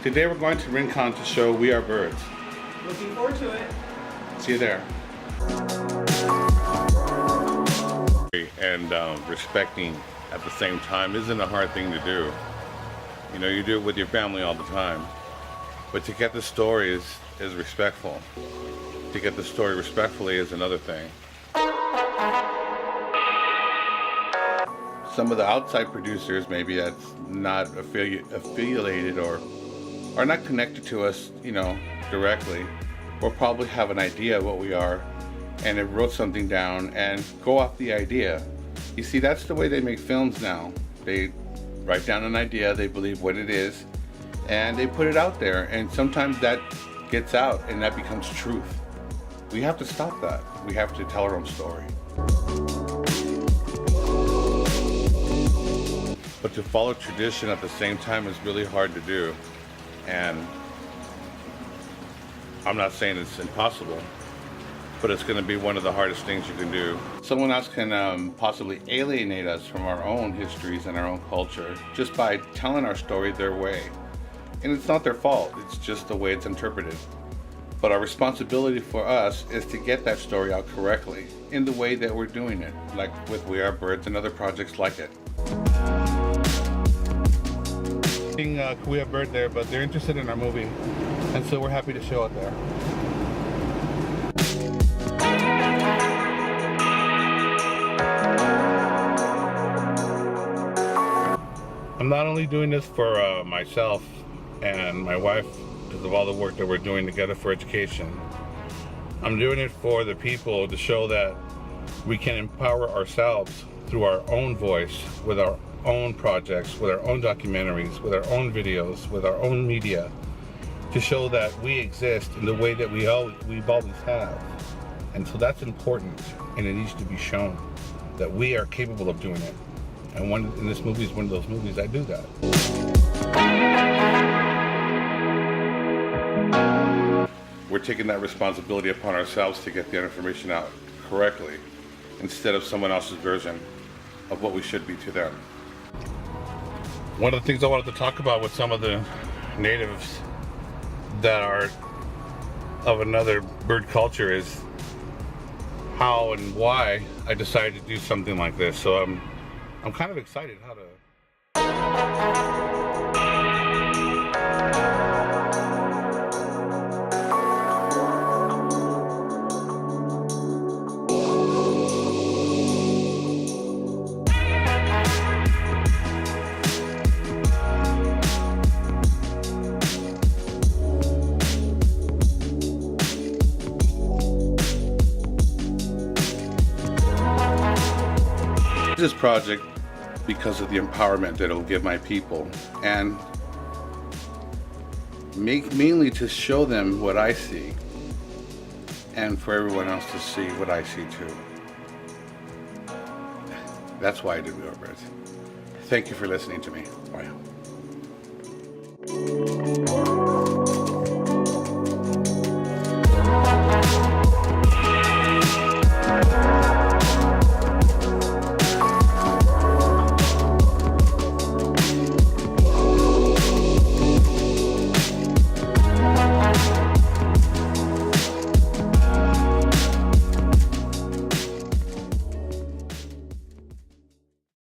Today we're going to Rincon to show We Are Birds. Looking forward to it. See you there. And respecting at the same time isn't a hard thing to do. You know, you do it with your family all the time. But to get the story is respectful. To get the story respectfully is another thing. Some of the outside producers, maybe that's not affiliated or are not connected to us, you know, directly, will probably have an idea of what we are and it wrote something down and go off the idea. You see, that's the way they make films now. They write down an idea, they believe what it is, and they put it out there, and sometimes that gets out and that becomes truth. We have to stop that. We have to tell our own story. But to follow tradition at the same time is really hard to do. And I'm not saying it's impossible, but it's going to be one of the hardest things you can do. Someone else can possibly alienate us from our own histories and our own culture just by telling our story their way. And it's not their fault, it's just the way it's interpreted. But our responsibility for us is to get that story out correctly in the way that we're doing it, like with We Are Birds and other projects like it. We have Bird there, but they're interested in our movie, and so we're happy to show it there. I'm not only doing this for myself and my wife because of all the work that we're doing together for education. I'm doing it for the people to show that we can empower ourselves through our own voice, with our own projects, with our own documentaries, with our own videos, with our own media, to show that we exist in the way that we've always have. And so that's important, and it needs to be shown that we are capable of doing it. And this movie is one of those movies that do that. We're taking that responsibility upon ourselves to get the information out correctly, instead of someone else's version of what we should be to them. One of the things I wanted to talk about with some of the natives that are of another bird culture is how and why I decided to do something like this. So I'm kind of excited how to. This project because of the empowerment that it'll give my people, and mainly to show them what I see, and for everyone else to see what I see too. That's why I did We Are Birds. Thank you for listening to me. Bye.